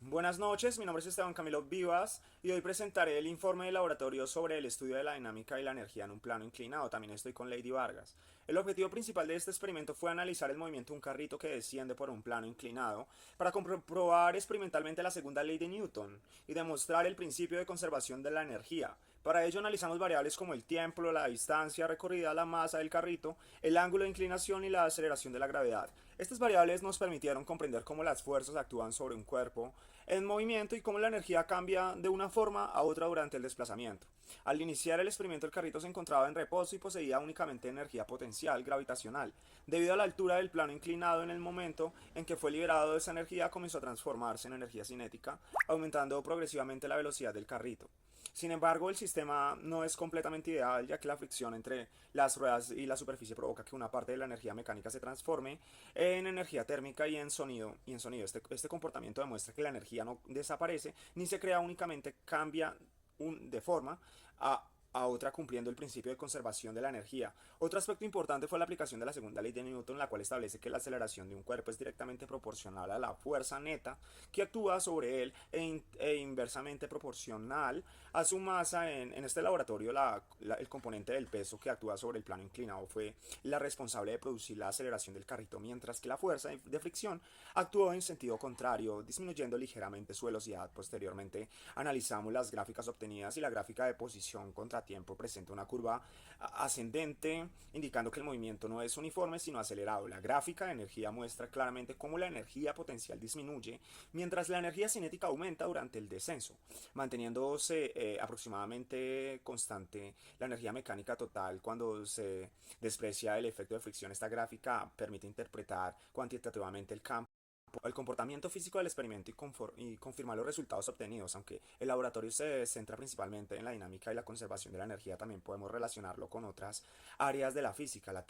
Buenas noches, mi nombre es Esteban Camilo Vivas y hoy presentaré el informe de laboratorio sobre el estudio de la dinámica y la energía en un plano inclinado. También estoy con Lady Vargas. El objetivo principal de este experimento fue analizar el movimiento de un carrito que desciende por un plano inclinado para comprobar experimentalmente la segunda ley de Newton y demostrar el principio de conservación de la energía. Para ello analizamos variables como el tiempo, la distancia recorrida, la masa del carrito, el ángulo de inclinación y la aceleración de la gravedad. Estas variables nos permitieron comprender cómo las fuerzas actúan sobre un cuerpo en movimiento y cómo la energía cambia de una forma a otra durante el desplazamiento. Al iniciar el experimento, el carrito se encontraba en reposo y poseía únicamente energía potencial gravitacional. Debido a la altura del plano inclinado, en el momento en que fue liberado esa energía comenzó a transformarse en energía cinética, aumentando progresivamente la velocidad del carrito. Sin embargo, el sistema no es completamente ideal, ya que la fricción entre las ruedas y la superficie provoca que una parte de la energía mecánica se transforme en energía térmica y en sonido. Este comportamiento demuestra que la energía no desaparece ni se crea, únicamente cambia de forma a otra, cumpliendo el principio de conservación de la energía. Otro aspecto importante fue la aplicación de la segunda ley de Newton, la cual establece que la aceleración de un cuerpo es directamente proporcional a la fuerza neta que actúa sobre él inversamente proporcional a su masa. En este laboratorio, el componente del peso que actúa sobre el plano inclinado fue la responsable de producir la aceleración del carrito, mientras que la fuerza de fricción actuó en sentido contrario, disminuyendo ligeramente su velocidad. Posteriormente analizamos las gráficas obtenidas y la gráfica de posición contra tiempo presenta una curva ascendente, indicando que el movimiento no es uniforme sino acelerado. La gráfica de energía muestra claramente cómo la energía potencial disminuye mientras la energía cinética aumenta durante el descenso, manteniéndose aproximadamente constante la energía mecánica total cuando se desprecia el efecto de fricción. Esta gráfica permite interpretar cuantitativamente el comportamiento físico del experimento y confirmar los resultados obtenidos. Aunque el laboratorio se centra principalmente en la dinámica y la conservación de la energía, también podemos relacionarlo con otras áreas de la física. La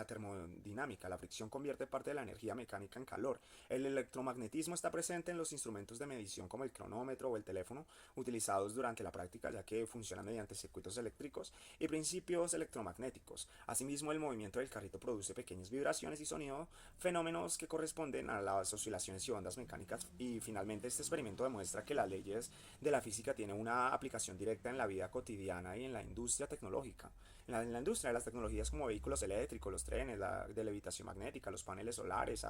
termodinámica, la fricción convierte parte de la energía mecánica en calor. El electromagnetismo está presente en los instrumentos de medición como el cronómetro o el teléfono, utilizados durante la práctica, ya que funcionan mediante circuitos eléctricos y principios electromagnéticos. Asimismo, el movimiento del carrito produce pequeñas vibraciones y sonido, fenómenos que corresponden a las oscilaciones y ondas mecánicas. Y finalmente, este experimento demuestra que las leyes de la física tienen una aplicación directa en la vida cotidiana y en la industria tecnológica. En la industria de las tecnologías como vehículos eléctricos, los trenes, de levitación magnética, los paneles solares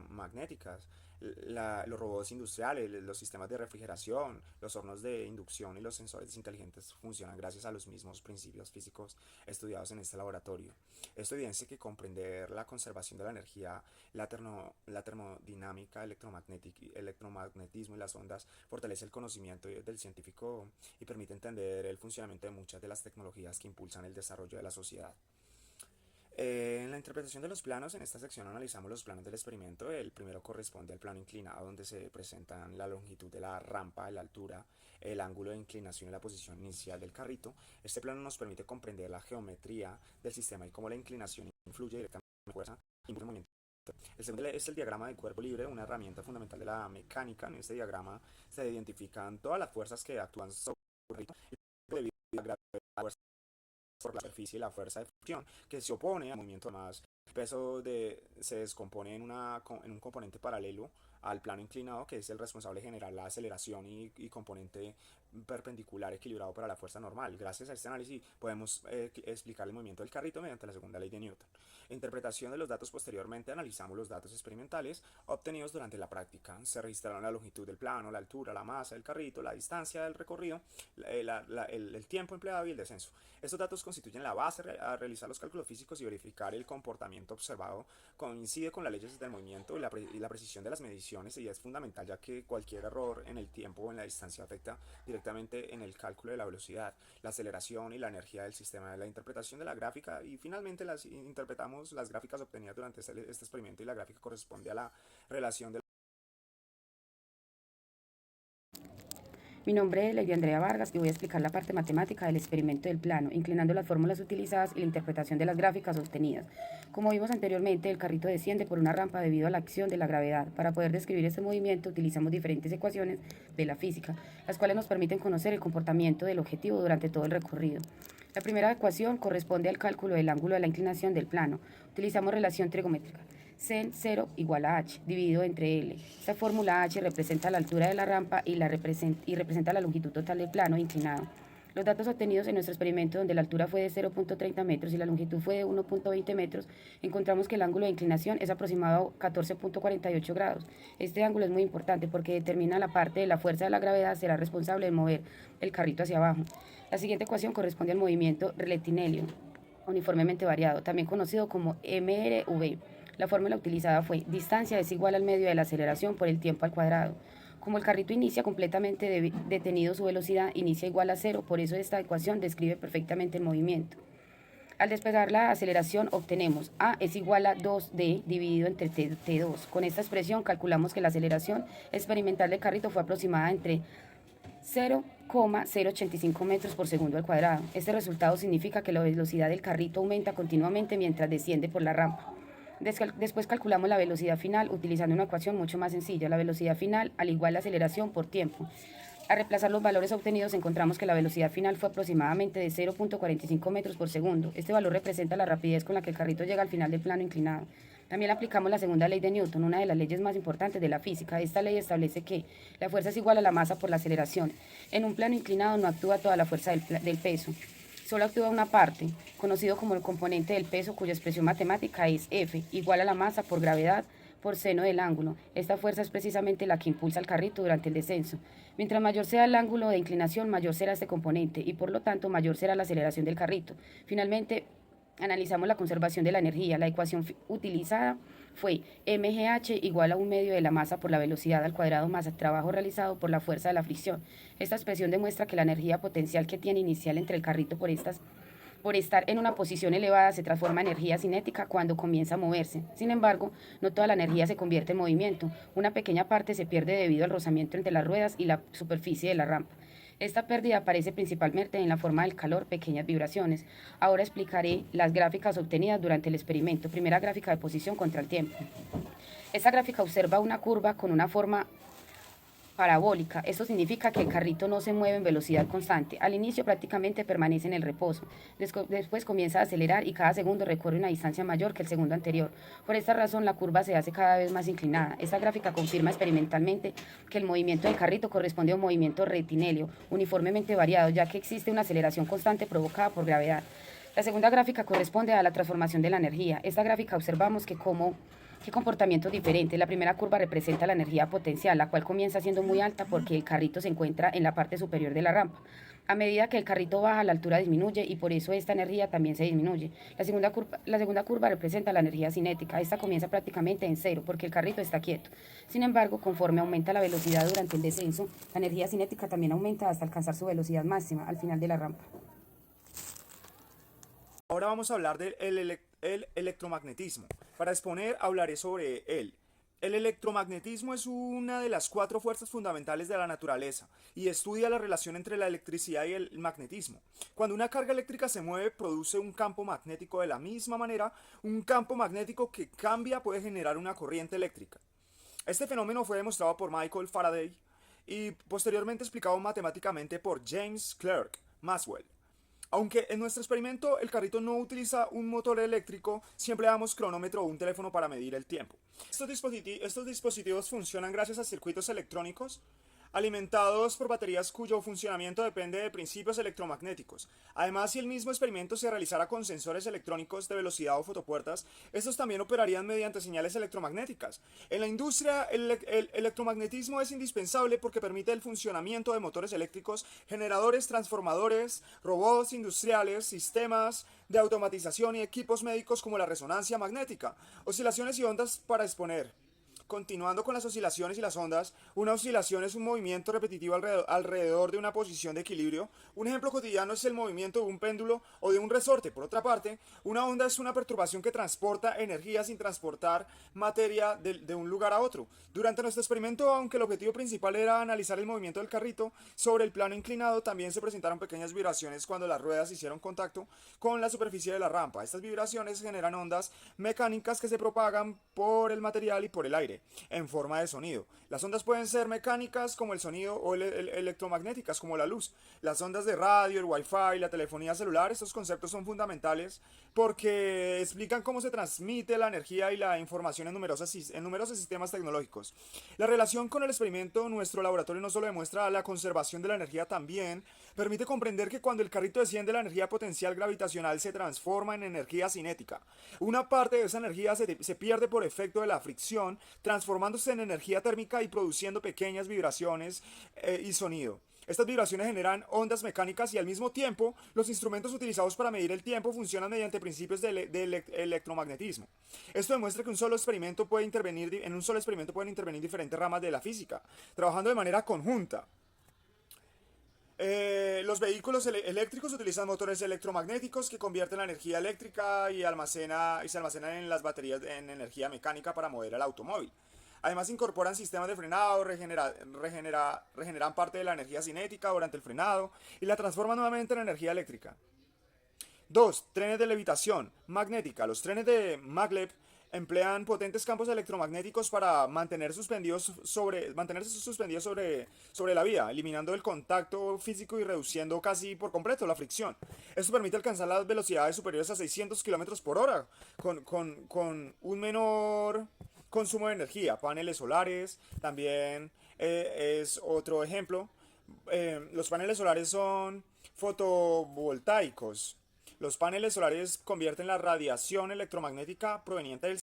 magnéticas, los robots industriales, los sistemas de refrigeración, los hornos de inducción y los sensores inteligentes funcionan gracias a los mismos principios físicos estudiados en este laboratorio. Esto evidencia que comprender la conservación de la energía, la termodinámica, electromagnetismo y las ondas fortalece el conocimiento del científico y permite entender el funcionamiento de muchas de las tecnologías que impulsan el desarrollo de la sociedad. En la interpretación de los planos, en esta sección analizamos los planos del experimento. El primero corresponde al plano inclinado, donde se presentan la longitud de la rampa, la altura, el ángulo de inclinación y la posición inicial del carrito. Este plano nos permite comprender la geometría del sistema y cómo la inclinación influye directamente en la fuerza y el movimiento. El segundo es el diagrama del cuerpo libre, una herramienta fundamental de la mecánica. En este diagrama se identifican todas las fuerzas que actúan sobre el carrito debido a la gravedad por la superficie y la fuerza de fricción que se opone al movimiento más. El peso se descompone en un componente paralelo al plano inclinado, que es el responsable de generar la aceleración, y componente perpendicular equilibrado para la fuerza normal. Gracias a este análisis podemos explicar el movimiento del carrito mediante la segunda ley de Newton. Interpretación de los datos. Posteriormente analizamos los datos experimentales obtenidos durante la práctica. Se registraron la longitud del plano, la altura, la masa del carrito, la distancia del recorrido, el tiempo empleado y el descenso. Estos datos constituyen la base a realizar los cálculos físicos y verificar el comportamiento observado coincide con las leyes del movimiento y la precisión de las mediciones, y es fundamental, ya que cualquier error en el tiempo o en la distancia afecta directamente en el cálculo de la velocidad, la aceleración y la energía del sistema. La interpretación de la gráfica, y finalmente interpretamos las gráficas obtenidas durante este experimento, y la gráfica corresponde a la relación de Mi nombre es Lady Andrea Vargas y voy a explicar la parte matemática del experimento del plano, inclinando las fórmulas utilizadas y la interpretación de las gráficas obtenidas. Como vimos anteriormente, el carrito desciende por una rampa debido a la acción de la gravedad. Para poder describir este movimiento utilizamos diferentes ecuaciones de la física, las cuales nos permiten conocer el comportamiento del objetivo durante todo el recorrido. La primera ecuación corresponde al cálculo del ángulo de la inclinación del plano. Utilizamos relación trigonométrica. Sen 0 igual a h, dividido entre L. Esta fórmula h representa la altura de la rampa y representa la longitud total del plano inclinado. Los datos obtenidos en nuestro experimento, donde la altura fue de 0.30 metros y la longitud fue de 1.20 metros, encontramos que el ángulo de inclinación es aproximado a 14.48 grados. Este ángulo es muy importante porque determina la parte de la fuerza de la gravedad será responsable de mover el carrito hacia abajo. La siguiente ecuación corresponde al movimiento rectilíneo uniformemente variado, también conocido como MRV. La fórmula utilizada fue: distancia es igual al medio de la aceleración por el tiempo al cuadrado. Como el carrito inicia completamente detenido, su velocidad inicia igual a cero, por eso esta ecuación describe perfectamente el movimiento. Al despegar la aceleración obtenemos A es igual a 2D dividido entre T2. Con esta expresión calculamos que la aceleración experimental del carrito fue aproximada entre 0,085 metros por segundo al cuadrado. Este resultado significa que la velocidad del carrito aumenta continuamente mientras desciende por la rampa. Después calculamos la velocidad final utilizando una ecuación mucho más sencilla. La velocidad final al igual la aceleración por tiempo. Al reemplazar los valores obtenidos encontramos que la velocidad final fue aproximadamente de 0.45 metros por segundo. Este valor representa la rapidez con la que el carrito llega al final del plano inclinado. También aplicamos la segunda ley de Newton, una de las leyes más importantes de la física. Esta ley establece que la fuerza es igual a la masa por la aceleración. En un plano inclinado no actúa toda la fuerza del peso. Solo actúa una parte, conocido como el componente del peso, cuya expresión matemática es F, igual a la masa por gravedad por seno del ángulo. Esta fuerza es precisamente la que impulsa el carrito durante el descenso. Mientras mayor sea el ángulo de inclinación, mayor será este componente y por lo tanto mayor será la aceleración del carrito. Finalmente, analizamos la conservación de la energía. La ecuación utilizada fue mgh igual a un medio de la masa por la velocidad al cuadrado más el trabajo realizado por la fuerza de la fricción. Esta expresión demuestra que la energía potencial que tiene inicial entre el carrito por estar en una posición elevada se transforma en energía cinética cuando comienza a moverse. Sin embargo, no toda la energía se convierte en movimiento. Una pequeña parte se pierde debido al rozamiento entre las ruedas y la superficie de la rampa. Esta pérdida aparece principalmente en la forma del calor, pequeñas vibraciones. Ahora explicaré las gráficas obtenidas durante el experimento. Primera gráfica de posición contra el tiempo. Esta gráfica observa una curva con una forma parabólica. Esto significa que el carrito no se mueve en velocidad constante. Al inicio prácticamente permanece en el reposo. Después comienza a acelerar y cada segundo recorre una distancia mayor que el segundo anterior. Por esta razón la curva se hace cada vez más inclinada. Esta gráfica confirma experimentalmente que el movimiento del carrito corresponde a un movimiento rectilíneo uniformemente variado, ya que existe una aceleración constante provocada por gravedad. La segunda gráfica corresponde a la transformación de la energía. Esta gráfica observamos qué comportamiento diferente. La primera curva representa la energía potencial, la cual comienza siendo muy alta porque el carrito se encuentra en la parte superior de la rampa. A medida que el carrito baja, la altura disminuye y por eso esta energía también se disminuye. La segunda curva representa la energía cinética. Esta comienza prácticamente en cero porque el carrito está quieto. Sin embargo, conforme aumenta la velocidad durante el descenso, la energía cinética también aumenta hasta alcanzar su velocidad máxima al final de la rampa. Ahora vamos a hablar del electromagnetismo. Para exponer, hablaré sobre él. El electromagnetismo es una de las 4 fuerzas fundamentales de la naturaleza y estudia la relación entre la electricidad y el magnetismo. Cuando una carga eléctrica se mueve, produce un campo magnético. De la misma manera, un campo magnético que cambia puede generar una corriente eléctrica. Este fenómeno fue demostrado por Michael Faraday y posteriormente explicado matemáticamente por James Clerk Maxwell. Aunque en nuestro experimento el carrito no utiliza un motor eléctrico, siempre damos cronómetro o un teléfono para medir el tiempo. Estos dispositivos funcionan gracias a circuitos electrónicos alimentados por baterías cuyo funcionamiento depende de principios electromagnéticos. Además, si el mismo experimento se realizara con sensores electrónicos de velocidad o fotopuertas, estos también operarían mediante señales electromagnéticas. En la industria, el electromagnetismo es indispensable porque permite el funcionamiento de motores eléctricos, generadores, transformadores, robots industriales, sistemas de automatización y equipos médicos como la resonancia magnética, oscilaciones y ondas para exponer. Continuando con las oscilaciones y las ondas, una oscilación es un movimiento repetitivo alrededor de una posición de equilibrio. Un ejemplo cotidiano es el movimiento de un péndulo o de un resorte. Por otra parte, una onda es una perturbación que transporta energía sin transportar materia de un lugar a otro. Durante nuestro experimento, aunque el objetivo principal era analizar el movimiento del carrito sobre el plano inclinado, también se presentaron pequeñas vibraciones cuando las ruedas hicieron contacto con la superficie de la rampa. Estas vibraciones generan ondas mecánicas que se propagan por el material y por el aire. en forma de sonido. Las ondas pueden ser mecánicas como el sonido o electromagnéticas como la luz. Las ondas de radio, el wifi, la telefonía celular, estos conceptos son fundamentales porque explican cómo se transmite la energía y la información en numerosos sistemas tecnológicos. La relación con el experimento, nuestro laboratorio no solo demuestra la conservación de la energía, también permite comprender que cuando el carrito desciende, la energía potencial gravitacional se transforma en energía cinética. Una parte de esa energía se pierde por efecto de la fricción, transformándose en energía térmica y produciendo pequeñas vibraciones y sonido. Estas vibraciones generan ondas mecánicas y al mismo tiempo los instrumentos utilizados para medir el tiempo funcionan mediante principios de electromagnetismo. Esto demuestra que en un solo experimento pueden intervenir diferentes ramas de la física, trabajando de manera conjunta. Los vehículos eléctricos utilizan motores electromagnéticos que convierten la energía eléctrica y se almacenan en las baterías en energía mecánica para mover el automóvil. Además incorporan sistemas de frenado, regeneran parte de la energía cinética durante el frenado y la transforman nuevamente en energía eléctrica. 2. Trenes de levitación magnética. Los trenes de maglev emplean potentes campos electromagnéticos para mantenerse suspendidos sobre la vía, eliminando el contacto físico y reduciendo casi por completo la fricción. Esto permite alcanzar las velocidades superiores a 600 km por hora con un menor consumo de energía. Paneles solares también es otro ejemplo. Los paneles solares son fotovoltaicos. Los paneles solares convierten la radiación electromagnética proveniente del